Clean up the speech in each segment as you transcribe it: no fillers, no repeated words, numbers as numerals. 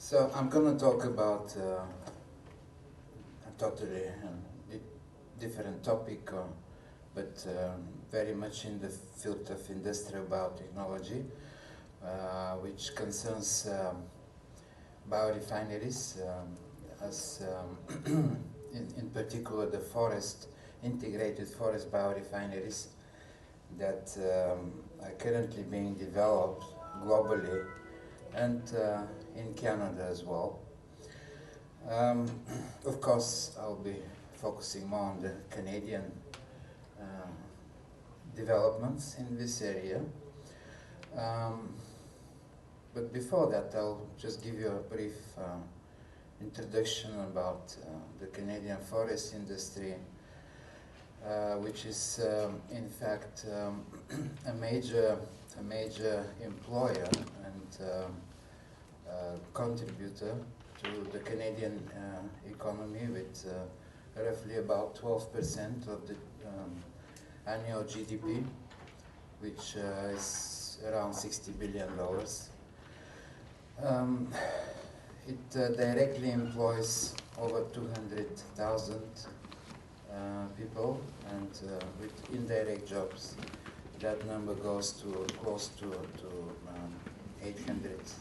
So I'm going to talk about a totally different topic, but very much in the field of industrial biotechnology, which concerns biorefineries, as in particular the integrated forest biorefineries that are currently being developed globally and in Canada as well. Of course, I'll be focusing more on the Canadian developments in this area. But before that, I'll just give you a brief introduction about the Canadian forest industry, which is in fact a major employer and contributor to the Canadian economy, with roughly about 12% of the annual GDP, which is around $60 billion. It directly employs over 200,000 people, and with indirect jobs, that number goes to close to 800,000.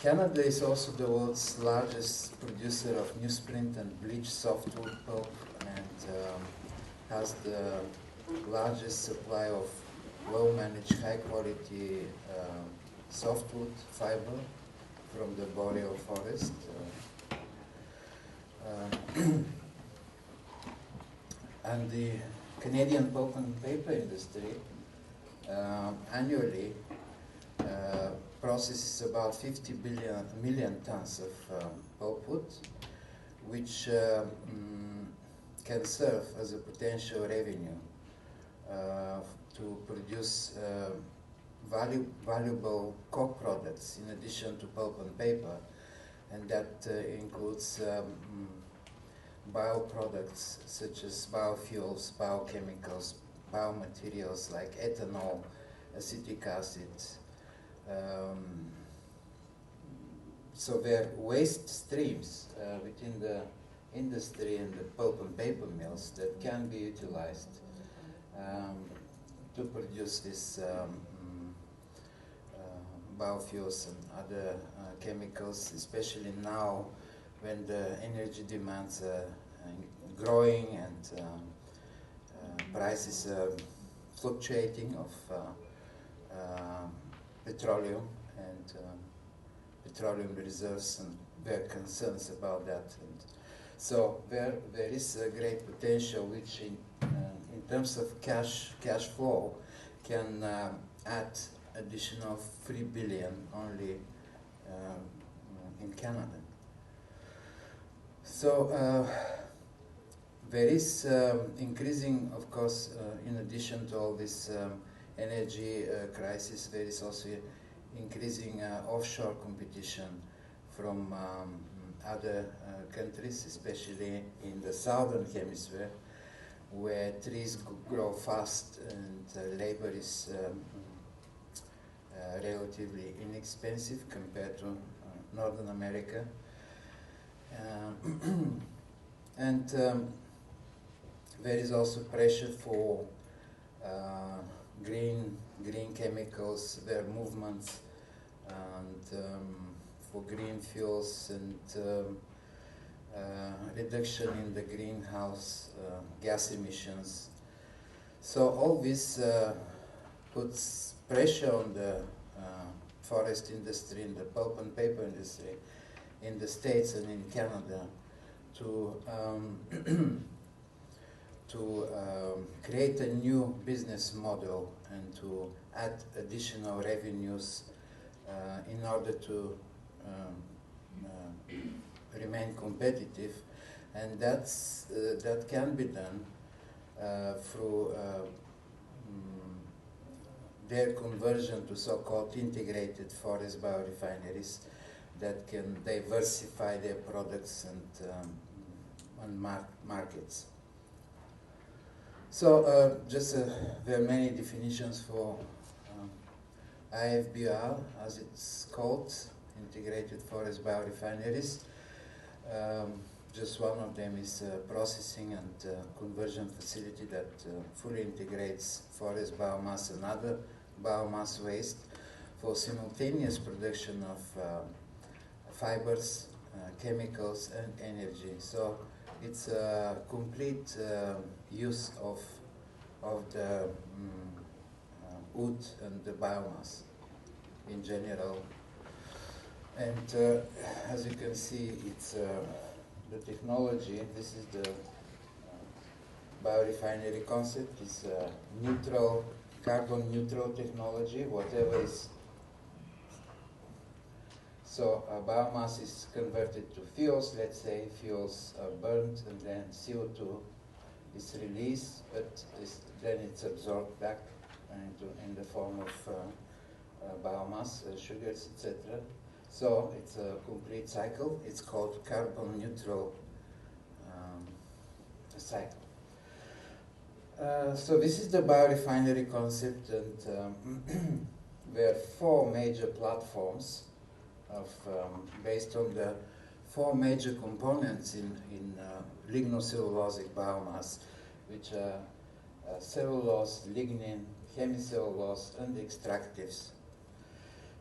Canada is also the world's largest producer of newsprint and bleached softwood pulp, and has the largest supply of well-managed, high-quality softwood fiber from the boreal forest. And the Canadian pulp and paper industry annually processes about 50 million tons of pulpwood, which can serve as a potential revenue to produce valuable co-products in addition to pulp and paper, and that includes bioproducts such as biofuels, biochemicals, biomaterials like ethanol, acetic acid. So there are waste streams within the industry and the pulp and paper mills that can be utilized to produce these biofuels and other chemicals, especially now when the energy demands are growing and prices are fluctuating of petroleum and petroleum reserves, and there are concerns about that. And so there is a great potential, which in terms of cash flow can add additional 3 billion only in Canada. So there is increasing, of course, in addition to all this energy crisis, there is also increasing offshore competition from other countries, especially in the southern hemisphere, where trees grow fast and labor is relatively inexpensive compared to Northern America. And there is also pressure for green chemicals. There are movements and for green fuels and reduction in the greenhouse gas emissions. So all this puts pressure on the forest industry and the pulp and paper industry in the States and in Canada to create a new business model and to add additional revenues in order to remain competitive, and that can be done through their conversion to so-called integrated forest biorefineries that can diversify their products and markets. So there are many definitions for IFBR, as it's called, integrated forest biorefineries. Just one of them is a processing and conversion facility that fully integrates forest biomass and other biomass waste for simultaneous production of fibers, chemicals, and energy. So it's a complete use of the wood and the biomass in general. And as you can see, it's the technology. This is the biorefinery concept. It's neutral, carbon neutral technology. Whatever is so biomass is converted to fuels. Let's say fuels are burned, and then CO2 is released, but then it's absorbed back in the form of biomass, sugars, etc. So it's a complete cycle. It's called carbon neutral cycle. So this is the biorefinery concept, and there are four major platforms based on the four major components in lignocellulosic biomass, which are cellulose, lignin, hemicellulose, and extractives.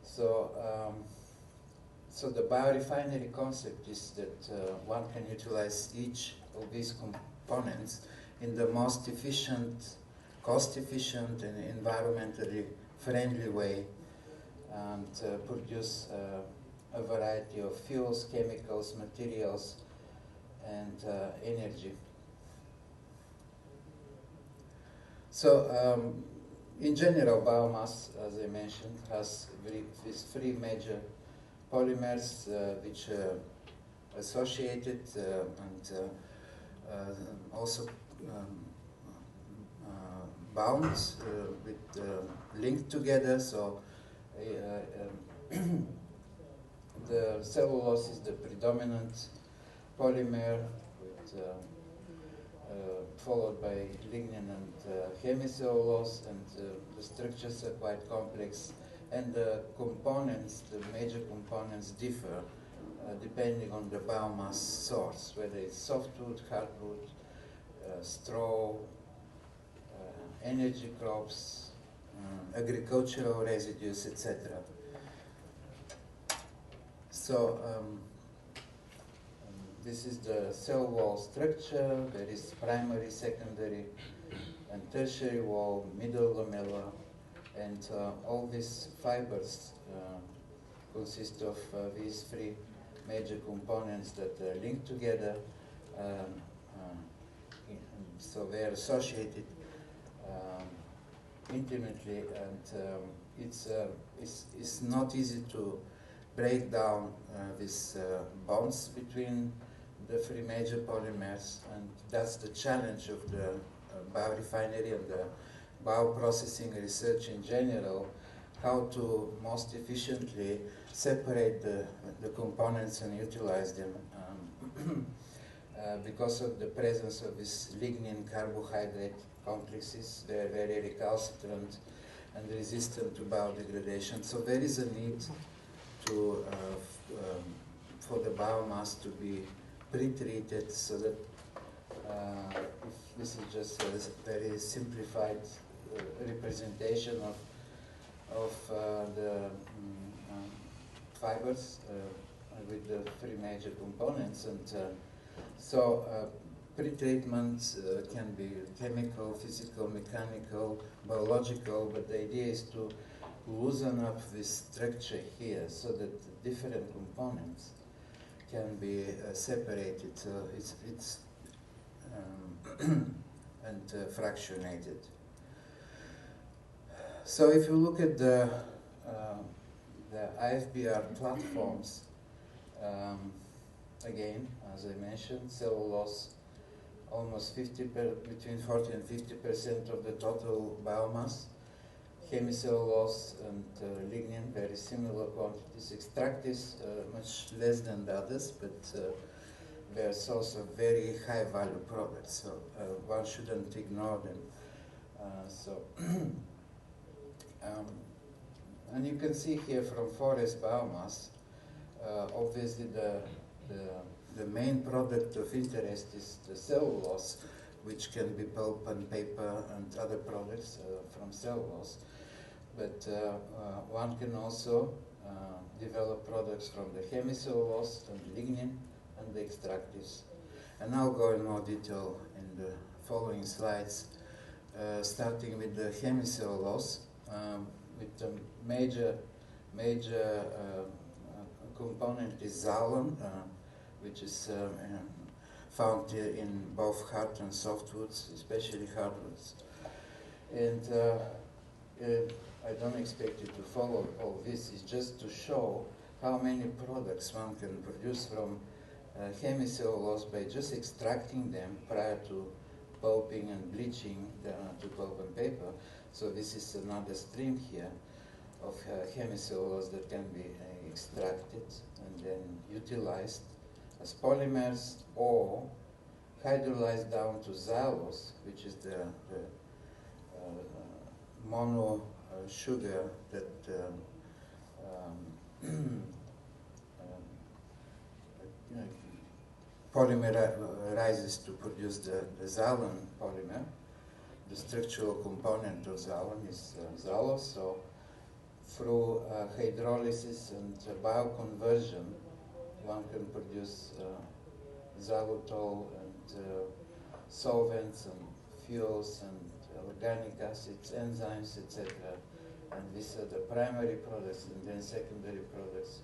So so the biorefinery concept is that one can utilize each of these components in the most efficient, cost-efficient, and environmentally friendly way, and produce a variety of fuels, chemicals, materials, and energy. So in general, biomass, as I mentioned, has these three major polymers which are associated and also bound with linked together. So the cellulose is the predominant polymer, with, followed by lignin and hemicellulose, and the structures are quite complex. And the components, the major components, differ depending on the biomass source, whether it's softwood, hardwood, straw, energy crops, agricultural residues, etc. So this is the cell wall structure. There is primary, secondary, and tertiary wall, middle lamella, and all these fibers consist of these three major components that are linked together. So they are associated intimately, and it's not easy to break down these bonds between the three major polymers, and that's the challenge of the biorefinery and the bioprocessing research in general, how to most efficiently separate the components and utilize them. Because of the presence of these lignin carbohydrate complexes, they are very recalcitrant and resistant to biodegradation. So there is a need to for the biomass to be pre-treated, so that this is just a very simplified representation of the fibers with the three major components. And so pre-treatment can be chemical, physical, mechanical, biological, but the idea is to loosen up this structure here so that the different components can be separated. It's and fractionated. So if you look at the IFBR platforms, again, as I mentioned, cellulose, almost between 40 and 50% of the total biomass. Hemicellulose and lignin, very similar quantities. Extractives, much less than the others, but they're source of very high value products, so one shouldn't ignore them. And you can see here from forest biomass obviously the main product of interest is the cellulose, which can be pulp and paper and other products from cellulose. But one can also develop products from the hemicellulose and lignin and the extractives. And I'll go in more detail in the following slides, starting with the hemicellulose, with the major component is xylem, which is found in both hard and softwoods, especially hardwoods. And I don't expect you to follow all this. It's just to show how many products one can produce from hemicellulose by just extracting them prior to pulping and bleaching to pulp and paper. So this is another stream here of hemicellulose that can be extracted and then utilized as polymers or hydrolyzed down to xylose, which is the mono sugar that polymerizes to produce the xylem polymer. The structural component of xylem is xylose, so through hydrolysis and bioconversion, one can produce xylitol and solvents and fuels and organic acids, enzymes, etc. And these are the primary products, and then secondary products,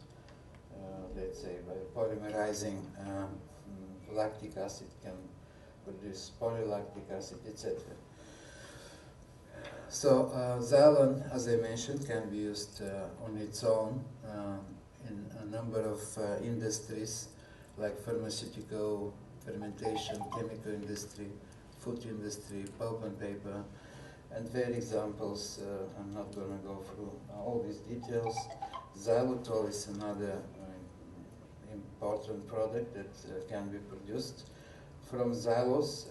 let's say by polymerizing lactic acid can produce polylactic acid, etc. So xylem, as I mentioned, can be used on its own in a number of industries like pharmaceutical, fermentation, chemical industry, food industry, pulp and paper, and their examples. I'm not going to go through all these details. Xylitol is another important product that can be produced from xylose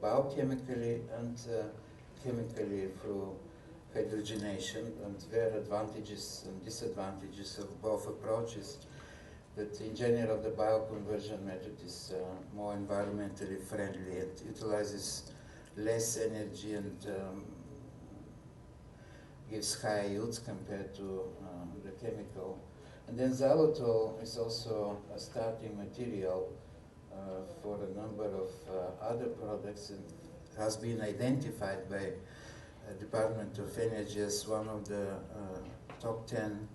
biochemically and chemically through hydrogenation, and there are advantages and disadvantages of both approaches. But in general, the bioconversion method is more environmentally friendly. It utilizes less energy and gives higher yields compared to the chemical. And then xylitol is also a starting material for a number of other products, and has been identified by Department of Energy as one of the top 10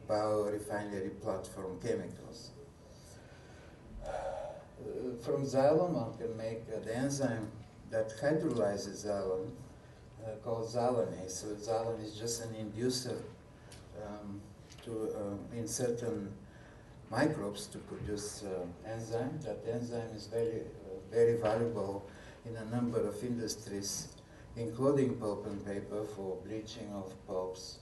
biorefinery platform chemicals. From xylem, one can make the enzyme that hydrolyzes xylem called xylanase. So xylem is just an inducer in certain microbes to produce enzyme. That enzyme is very valuable in a number of industries, including pulp and paper for bleaching of pulps,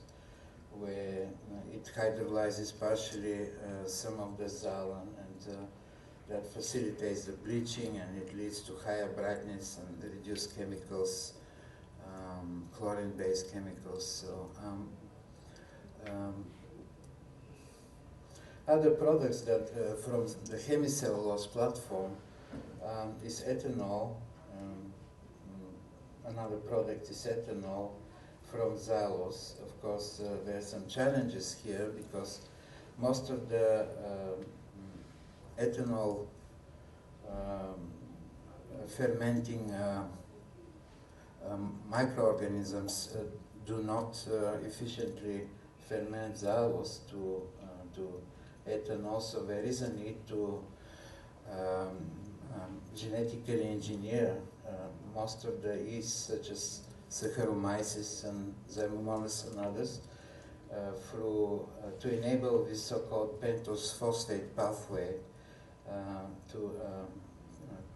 where it hydrolyzes partially some of the xylem, and that facilitates the bleaching, and it leads to higher brightness and reduced chemicals, chlorine-based chemicals. So other products that from the hemicellulose platform is ethanol. Another product is ethanol from xylose. Of course, there are some challenges here because most of the ethanol fermenting microorganisms do not efficiently ferment xylose to ethanol, so there is a need to genetically engineer most of the yeasts, such as Saccharomyces and Xymomonas and others, to enable this so-called pentose phosphate pathway to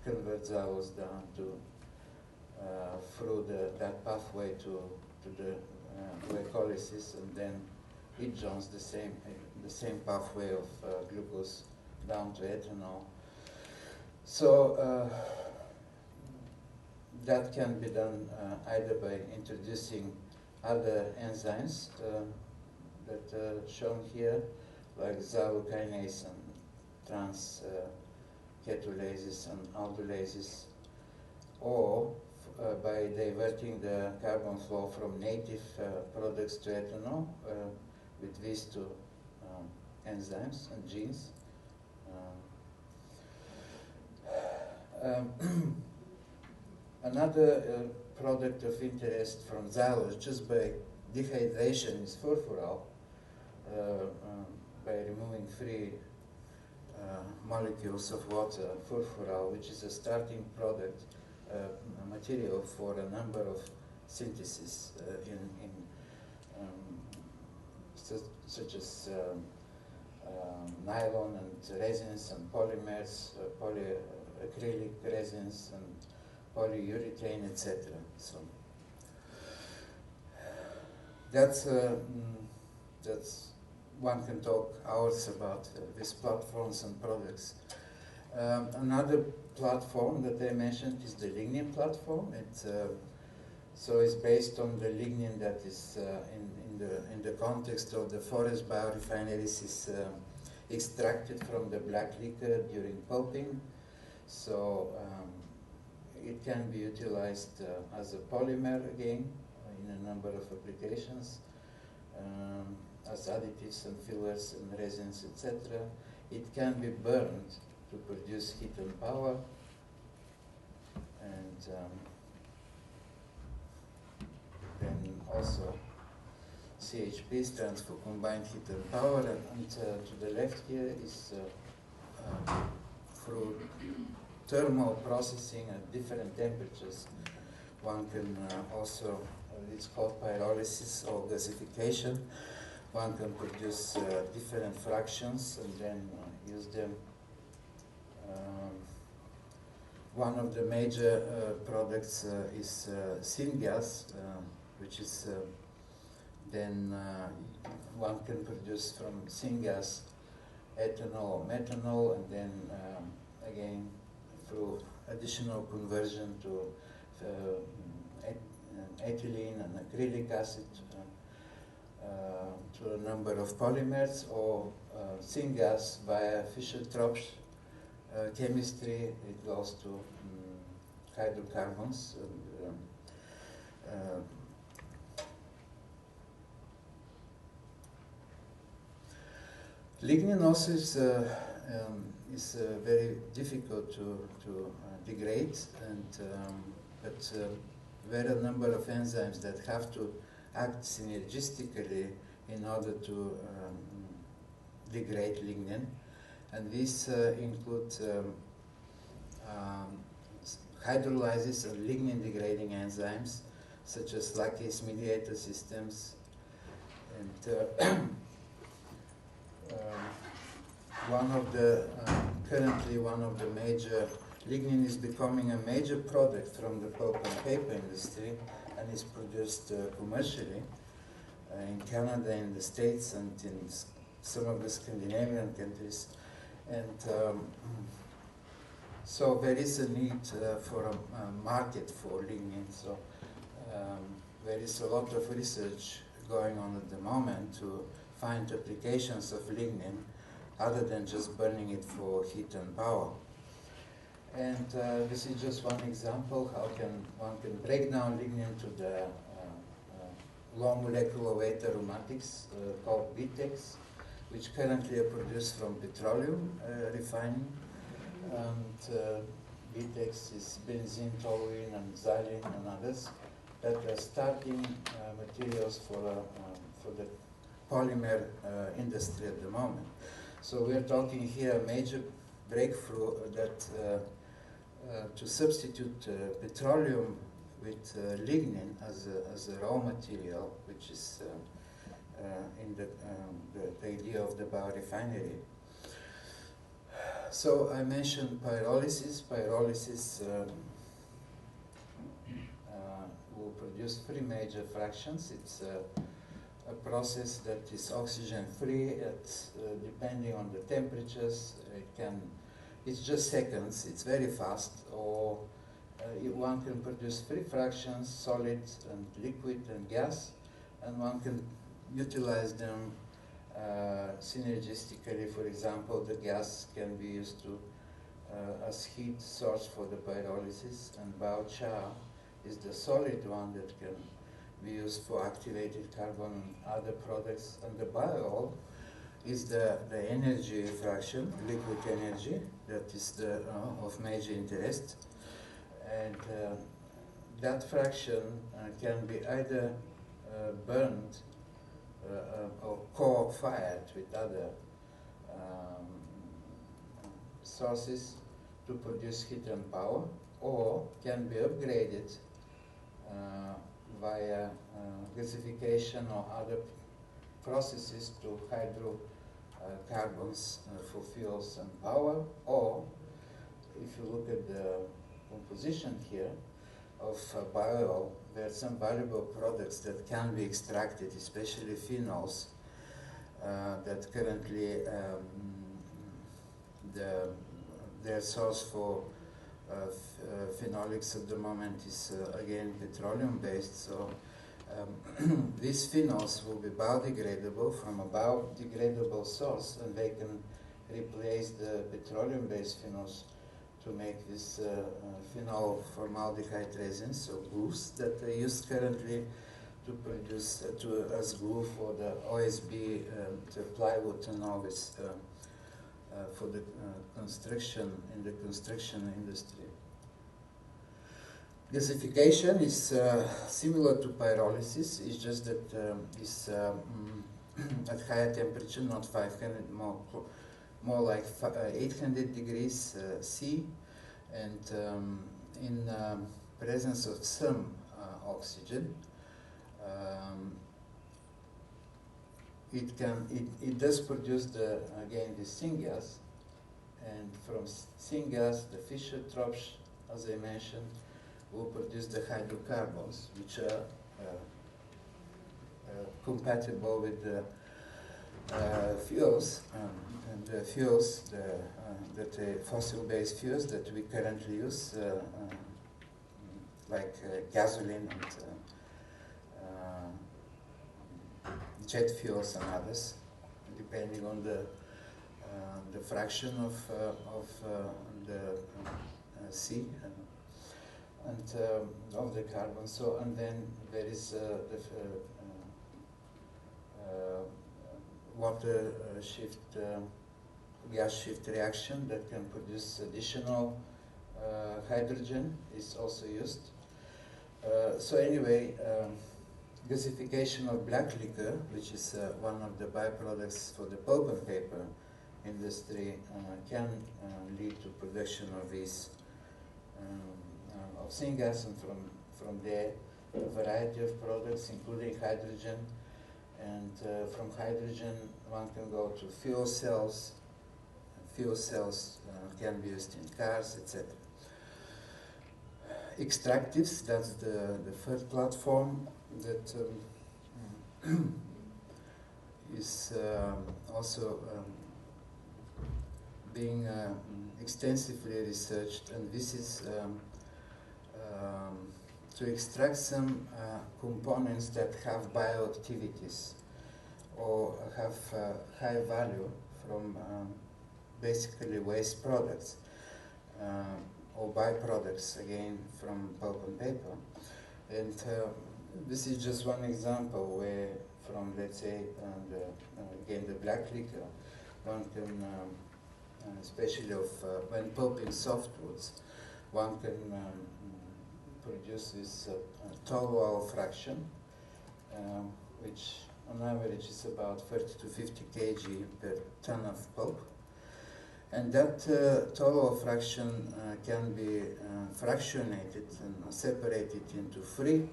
convert xylose down to through that pathway to the glycolysis, and then it joins the same pathway of glucose down to ethanol. So that can be done either by introducing other enzymes that are shown here, like xylokinase and trans-ketolases and aldolases, or by diverting the carbon flow from native products to ethanol with these two enzymes and genes. Another product of interest from xylose, just by dehydration, is furfural, by removing free molecules of water, furfural, which is a starting product material for a number of syntheses such as nylon and resins and polymers, polyacrylic resins and polyurethane, etc. So that's one can talk hours about these platforms and products. Another platform that I mentioned is the lignin platform. So it's based on the lignin that is in the context of the forest biorefineries is extracted from the black liquor during pulping. So it can be utilized as a polymer again in a number of applications, as additives and fillers and resins, etc. It can be burned to produce heat and power, and then also CHP stands for combined heat and power, and to the left here is through thermal processing at different temperatures. One can also, it's called pyrolysis or gasification. One can produce different fractions and then use them. One of the major products is syngas, which is then one can produce from syngas ethanol or methanol, and then again through additional conversion to ethylene and acrylic acid to a number of polymers, or syngas via Fischer-Tropsch chemistry. It goes to hydrocarbons. Lignin also is very difficult to degrade, and but there are a number of enzymes that have to act synergistically in order to degrade lignin, and these include hydrolysis of lignin degrading enzymes such as lactase mediator systems, and currently one of the major, lignin is becoming a major product from the pulp and paper industry, and is produced commercially in Canada, in the States, and in some of the Scandinavian countries. And so there is a need for a market for lignin. So there is a lot of research going on at the moment to find applications of lignin other than just burning it for heat and power. And this is just one example how one can break down lignin to the low molecular weight aromatics called BTEX, which currently are produced from petroleum refining. And BTEX is benzene, toluene, and xylene, and others that are starting materials for the polymer industry at the moment. So we're talking here a major breakthrough that to substitute petroleum with lignin as a raw material, which is in the idea of the biorefinery. So I mentioned pyrolysis. Pyrolysis will produce three major fractions. It's a process that is oxygen-free. Depending on the temperatures, it's just seconds. It's very fast. Or one can produce three fractions: solid and liquid and gas, and one can utilize them synergistically. For example, the gas can be used to as heat source for the pyrolysis, and biochar is the solid one that can be used for activated carbon and other products. And the biol is the energy fraction, liquid energy, that is the of major interest. And that fraction can be either burned or co-fired with other sources to produce heat and power, or can be upgraded via gasification or other processes to hydrocarbons for fuels and power. Or if you look at the composition here of biol, there are some valuable products that can be extracted, especially phenols, that currently their source for phenolics at the moment is again petroleum-based. So these phenols will be biodegradable from a biodegradable source, and they can replace the petroleum-based phenols to make this phenol formaldehyde resins, so glues that are used currently to produce as glue for the OSB, the plywood, and all this for the construction in the construction industry. Gasification is similar to pyrolysis. It's just that it's at higher temperature, not 500, more like 800 degrees C, and in presence of some oxygen. It does produce the syngas, and from syngas the Fischer-Tropsch, as I mentioned, will produce the hydrocarbons, which are compatible with the fuels, and the fuels, the fossil-based fuels that we currently use, like gasoline and jet fuels and others, depending on the fraction of the C and of the carbon. So, and then there is the water shift, gas shift reaction that can produce additional hydrogen is also used. So anyway, gasification of black liquor, which is one of the byproducts for the pulp and paper industry, can lead to production of these of syngas, and from there a variety of products, including hydrogen, and from hydrogen one can go to fuel cells. Fuel cells can be used in cars, etc. Extractives, that's the third platform that is also being extensively researched, and this is to extract some components that have bioactivities or have high value from basically waste products or byproducts, again from pulp and paper. And this is just one example where from, let's say, again the black liquor, one can, especially of when pulping softwoods, one can produce this tall oil fraction, which on average is about 30 to 50 kg per ton of pulp. And that tall oil fraction can be fractionated and separated into three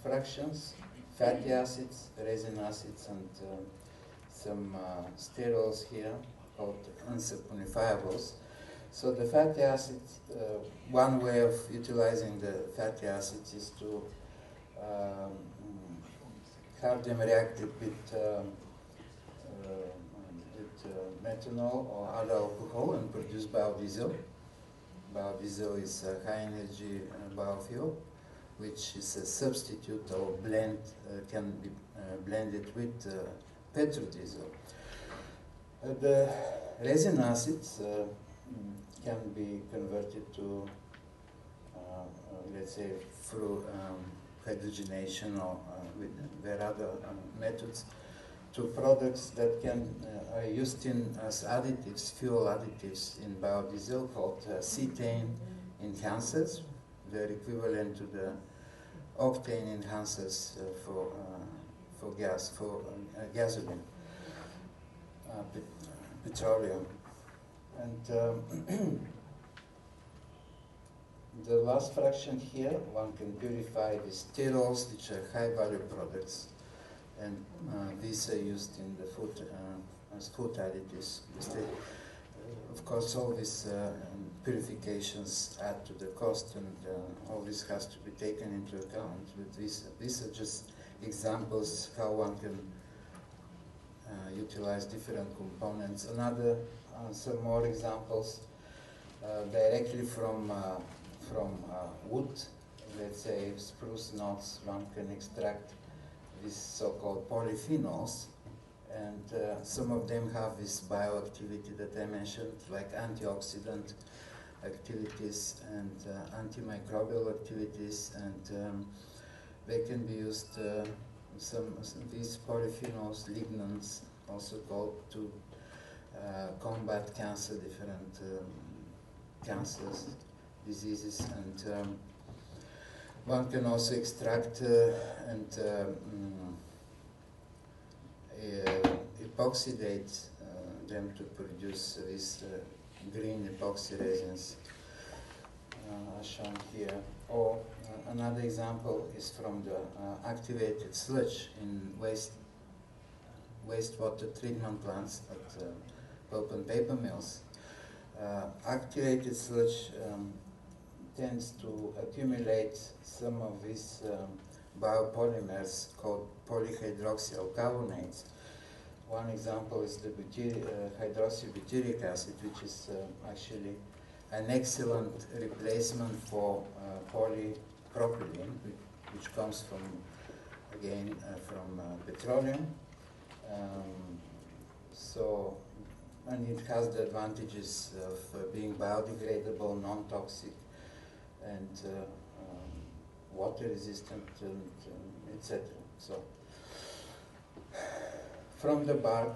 fractions: fatty acids, resin acids, and some sterols here called unsaponifiables. So the fatty acids, one way of utilizing the fatty acids is to have them reacted with methanol or other alcohol and produce biodiesel. Biodiesel is a high energy biofuel, which is a substitute or blend, can be blended with petrodiesel. The resin acids can be converted to, let's say, through hydrogenation or with there are other methods, to products that can are used as additives, fuel additives in biodiesel, called cetane enhancers. They're equivalent to the octane enhancers for gasoline, petroleum, and the last fraction here, one can purify the sterols, which are high-value products, and these are used in the food as food additives. Of course, all these purifications add to the cost, and all this has to be taken into account. But these are just examples how one can utilize different components. Some more examples directly from wood. Let's say spruce knots, one can extract these so-called polyphenols, and some of them have this bioactivity that I mentioned, like antioxidant activities and antimicrobial activities, and they can be used, these polyphenols, lignans, also called, to combat cancer, different cancers, diseases, and one can also extract and epoxidate them to produce these green epoxy resins, as shown here. Or another example is from the activated sludge in wastewater treatment plants at pulp and paper mills. Activated sludge tends to accumulate some of these biopolymers called polyhydroxyl carbonates. One example is the hydroxybutyric acid, which is actually an excellent replacement for polypropylene, which comes from, again, from petroleum. And it has the advantages of being biodegradable, non-toxic, and water resistant, and etc. So, from the bark,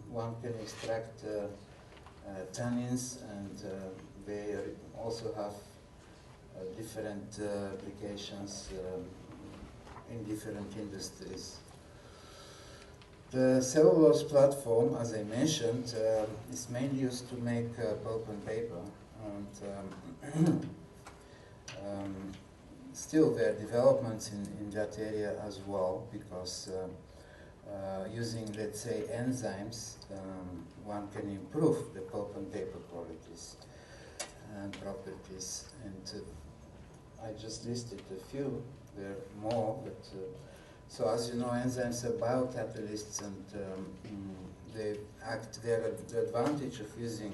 one can extract tannins, and they also have different applications in different industries. The cellulose platform, as I mentioned, is mainly used to make pulp and paper, and still there are developments in that area as well, because using, let's say, enzymes, one can improve the pulp and paper qualities and properties. And I just listed a few. There are more, but so as you know, enzymes are biocatalysts, and they act. The advantage of using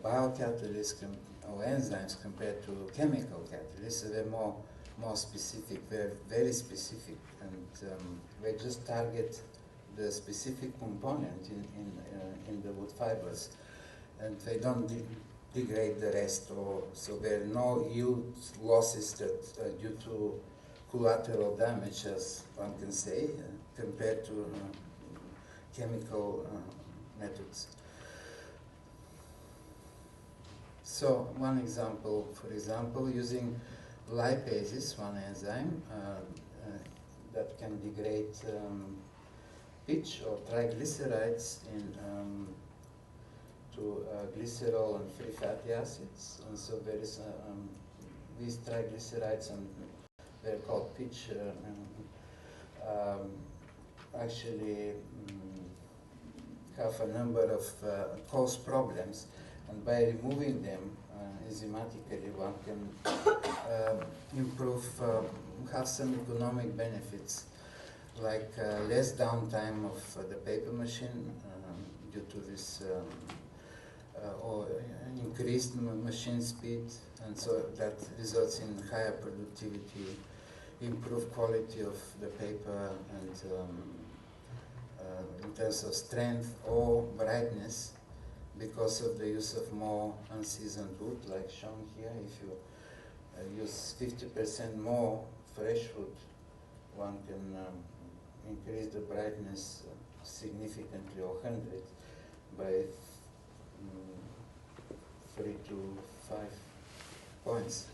biocatalysts or enzymes compared to chemical catalysts, they're more specific. They're very specific, and they just target the specific component in the wood fibers, and they don't degrade the rest. So there are no yield losses that due to collateral damage, as one can say, compared to chemical methods. So one example, for example, using lipases, one enzyme that can degrade pitch or triglycerides to glycerol and free fatty acids. And so there is these triglycerides, and they're called pitch, actually have a number of cause problems, and by removing them enzymatically, one can improve, have some economic benefits, like less downtime of the paper machine due to this or increased machine speed, and so that results in higher productivity, improved quality of the paper, and in terms of strength or brightness, because of the use of more unseasoned wood, like shown here. If you use 50% more fresh wood, one can increase the brightness significantly, or 100, by 3 to 5 points.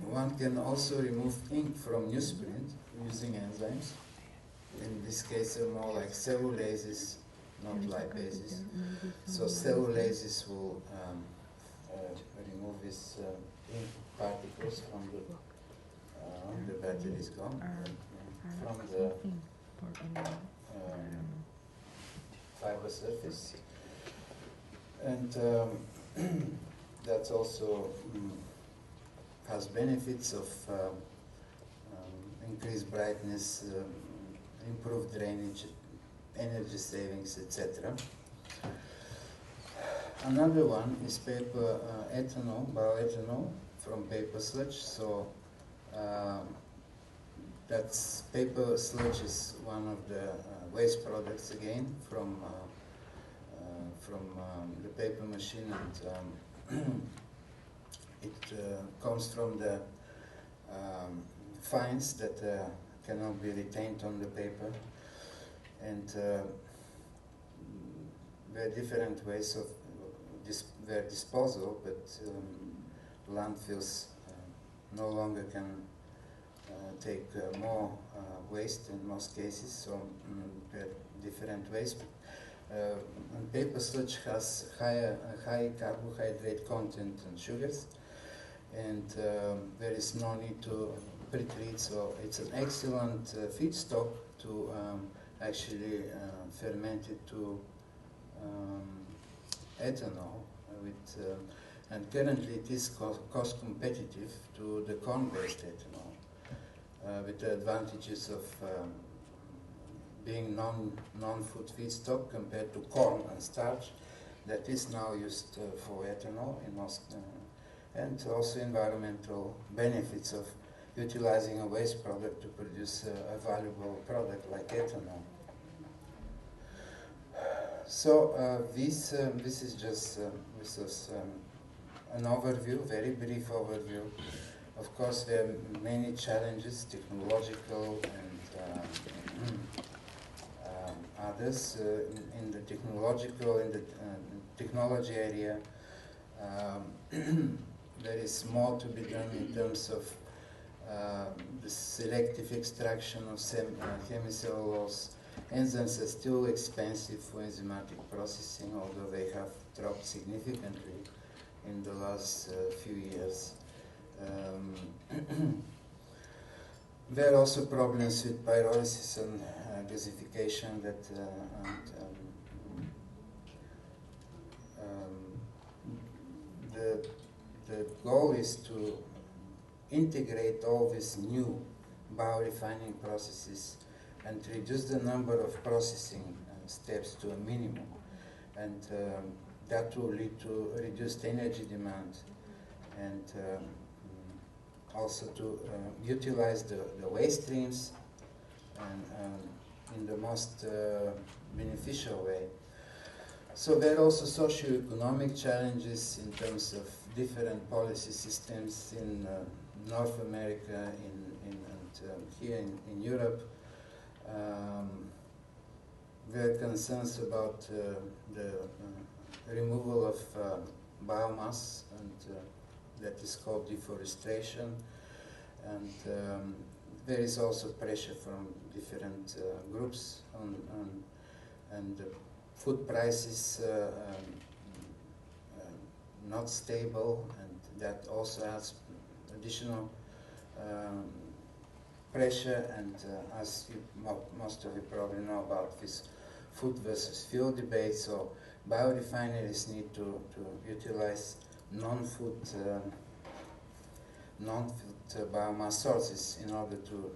One can also remove ink from newsprint using enzymes. In this case, they're more like cellulases, not lipases. So cellulases will remove these ink particles from the battery is gone, from the fiber surface. And that also has benefits of increased brightness, improved drainage, energy savings, etc. Another one is paper ethanol, bioethanol from paper sludge. So that's paper sludge is one of the waste products again from the paper machine, and it comes from the fines that cannot be retained on the paper, and there are different ways of their disposal, but landfills no longer can take more waste in most cases, so there are different ways. And paper sludge has high carbohydrate content and sugars, and there is no need to pre-treat, so it's an excellent feedstock to actually ferment it to ethanol, and currently it is cost competitive to the corn-based ethanol, with the advantages of being non-food feedstock compared to corn and starch that is now used for ethanol in most, and also environmental benefits of utilizing a waste product to produce a valuable product like ethanol. So this is just an overview, very brief overview. Of course, there are many challenges, technological and others in the technology area. There is more to be done in terms of the selective extraction of hemicellulose. Enzymes are still expensive for enzymatic processing, although they have dropped significantly in the last few years. There are also problems with pyrolysis and gasification that the goal is to integrate all these new biorefining processes and reduce the number of processing steps to a minimum, and that will lead to reduced energy demand, and also to utilize the waste streams and in the most beneficial way. So there are also socio-economic challenges in terms of different policy systems in North America and here in Europe. There are concerns about the removal of biomass, and that is called deforestation, and there is also pressure from different groups and food prices not stable, and that also adds additional pressure, and as most of you probably know about this food versus fuel debate, so biorefineries need to utilize non-food biomass sources in order to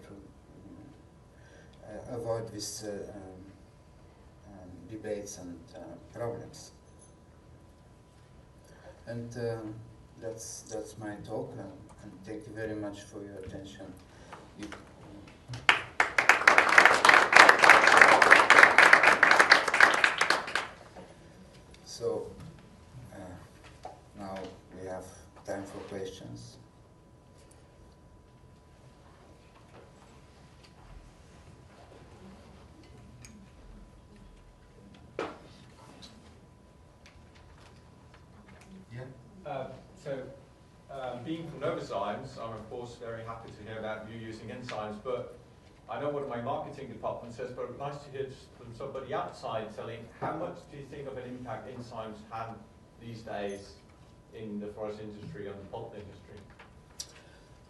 avoid this debates and problems. And that's my talk, and thank you very much for your attention. So now we have time for questions. Being from Novozymes, I'm of course very happy to hear about you using enzymes, but I know what my marketing department says, but it's nice to hear from somebody outside telling how much do you think of an impact enzymes have these days in the forest industry and the pulp industry?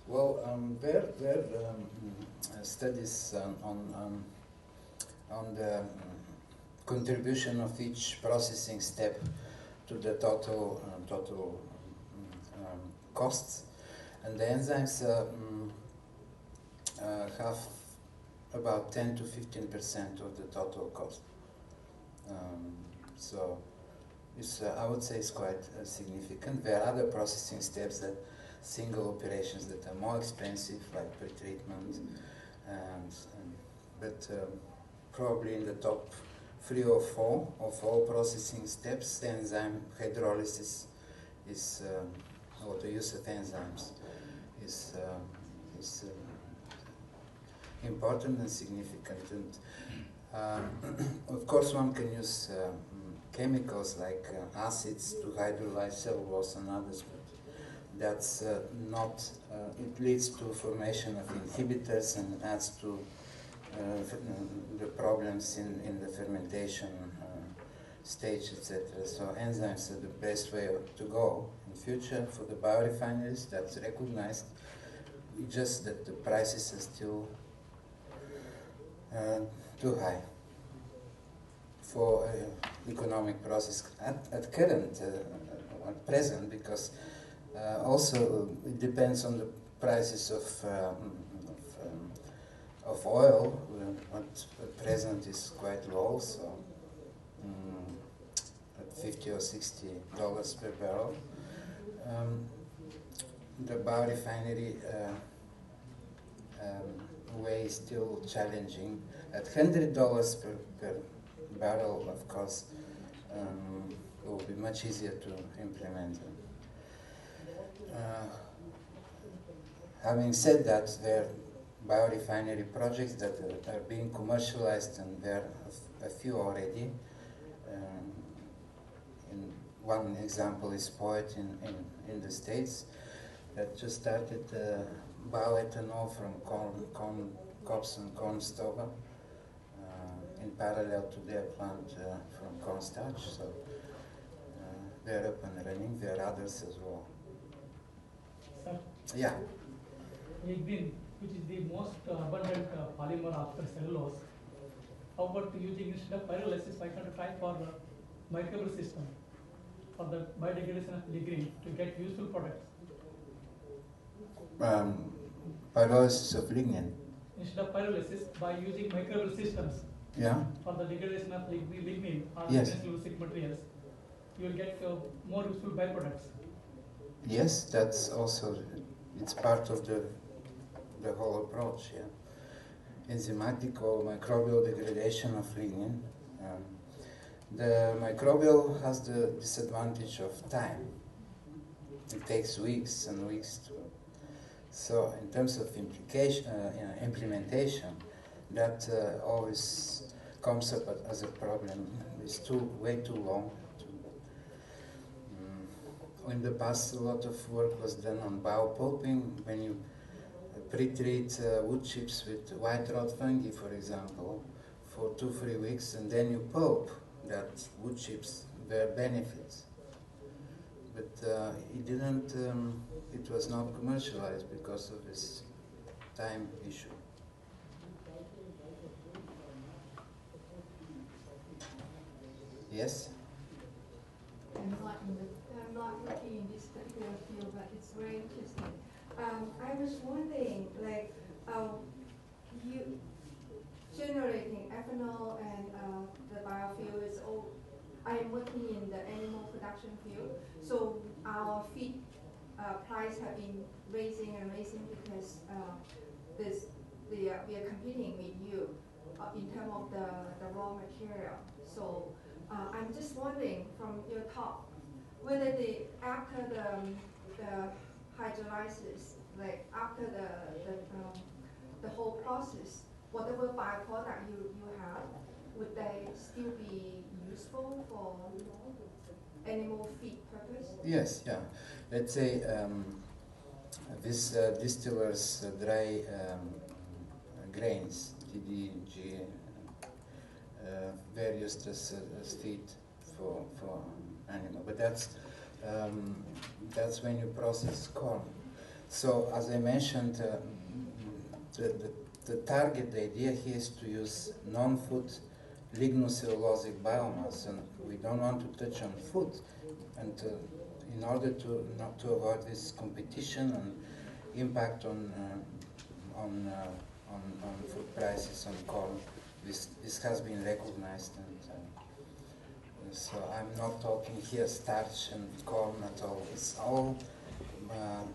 Well, there are studies on the contribution of each processing step to the total costs, and the enzymes have about 10 to 15% of the total cost. So it's, I would say it's quite significant. There are other processing steps, that single operations that are more expensive, like pretreatment, but probably in the top 3 or 4 of all processing steps, the enzyme hydrolysis is or the use of enzymes is important and significant. And of course, one can use chemicals like acids to hydrolyze cellulose and others, but that's not. It leads to formation of inhibitors and adds to the problems in the fermentation stage, etc. So enzymes are the best way to go in future for the biorefineries. That's recognized. Just that the prices are still too high for economic process at present, because also it depends on the prices of oil. At present is quite low, so at $50 or $60 per barrel. The biorefinery way is still challenging. At $100 per barrel, of course, it will be much easier to implement. Having said that, there are biorefinery projects that are being commercialized, and there are a few already. One example is Poet in the States, that just started bioethanol from corn cobs and corn stover in parallel to their plant from cornstarch. So they're up and running. There are others as well. Sir? Yeah. Lignin, which is the most abundant polymer after cellulose. How about using instead of pyrolysis, why can't you try for the microbial system for the biodegradation of lignin to get useful products? Pyrolysis of lignin. Instead of pyrolysis, by using microbial systems, Yeah. for the degradation of lignin or Yes. lignocellulosic materials, you will get more useful byproducts. Yes, that's also, it's part of the whole approach, yeah. Enzymatic or microbial degradation of lignin. The microbial has the disadvantage of time. It takes weeks and weeks to. So in terms of implementation, that always comes up as a problem. It's way too long. In the past, a lot of work was done on biopulping, when you pre-treat wood chips with white rot fungi, for example, for 2-3 weeks, and then you pulp that wood chips. There are benefits, but it didn't. It was not commercialized because of this time issue. Yes. I'm not working in this particular field, but it's very interesting. I was wondering, like, you generating ethanol and the biofuels production field. So our feed price have been raising and raising because we are competing with you in terms of the raw material. So I'm just wondering from your talk whether after the hydrolysis, like after the whole process, whatever byproduct you have, would they still be useful for animal feed purpose? Yes, yeah. Let's say this distillers dry grains, TDG, various as feed for animal. But that's when you process corn. So as I mentioned, the target, the idea here is to use non-food lignocellulosic biomass, and we don't want to touch on food, and in order to not to avoid this competition and impact on food prices on corn, this has been recognized, and so I'm not talking here starch and corn at all. It's all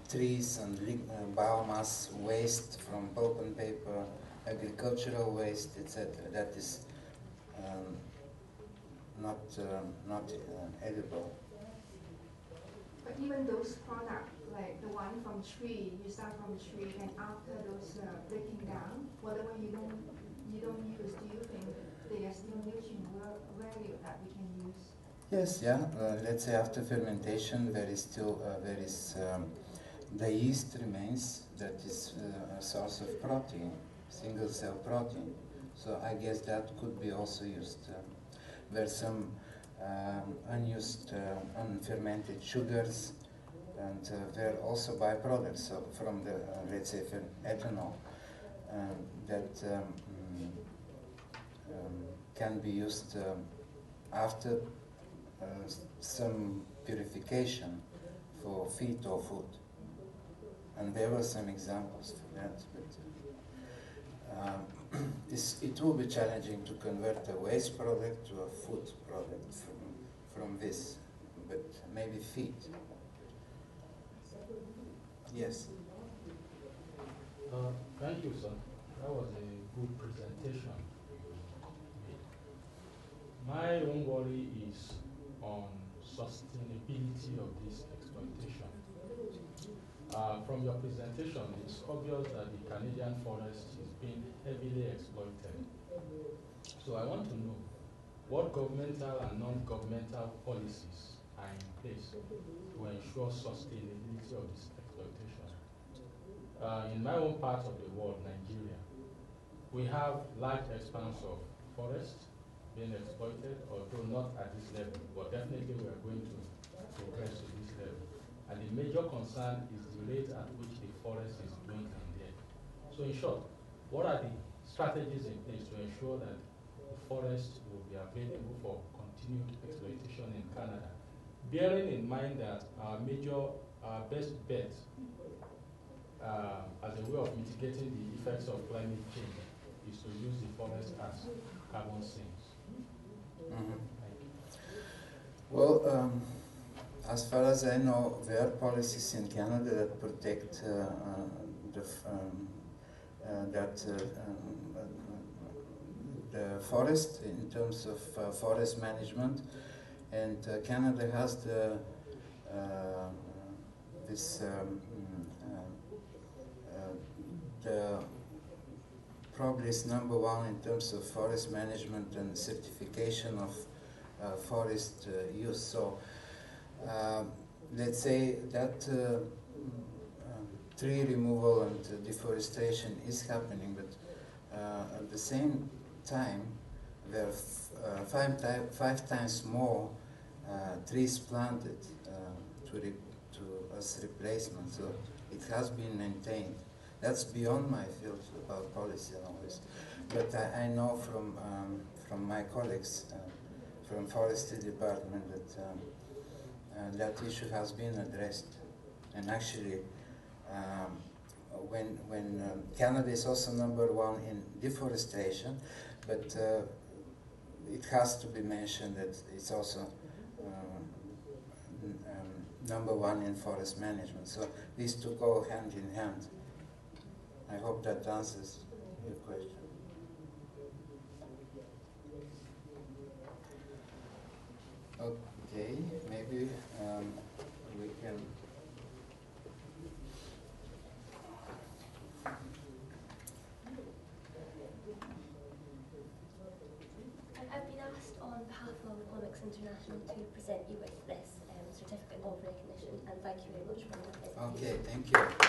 trees and biomass waste from pulp and paper, agricultural waste, etc. That is not edible. But even those products, like the one from tree, you start from tree, and after those breaking down, whatever you don't use, do you think they are still nutrient value that we can use? Yes, yeah. Let's say after fermentation, there is still the yeast remains. That is a source of protein, single cell protein. So I guess that could be also used. There's some unused, unfermented sugars, and they're also byproducts from the, let's say, ethanol that can be used after some purification for feed or food. And there were some examples for that, but it will be challenging to convert a waste product to a food product from this, but maybe feed. Yes? Thank you, sir. That was a good presentation you made. My own worry is on sustainability of this exploitation. From your presentation, it's obvious that the Canadian forest is being heavily exploited. So I want to know what governmental and non-governmental policies are in place to ensure sustainability of this exploitation. In my own part of the world, Nigeria, we have large expanse of forest being exploited, although not at this level, but definitely we are going to progress to this level. And the major concern is the rate at which the forest is dwindling there. So in short, what are the strategies in place to ensure that the forest will be available for continued exploitation in Canada, bearing in mind that our best bet as a way of mitigating the effects of climate change is to use the forest as carbon sinks? Mm-hmm. Well, as far as I know, there are policies in Canada that protect the forest in terms of forest management, and Canada has the probably is number one in terms of forest management and certification of forest use. So let's say that tree removal and deforestation is happening, but at the same time there are five times more trees planted as replacement. So it has been maintained. That's beyond my field about policy always, but I know from my colleagues from forestry department that that issue has been addressed. And actually, when Canada is also number one in deforestation, but it has to be mentioned that it's also number one in forest management. So these two go hand in hand. I hope that answers your question. Okay, maybe we can. I've been asked on behalf of Onyx International to present you with this certificate of recognition, and thank you very much for your presentation. Okay, thank you.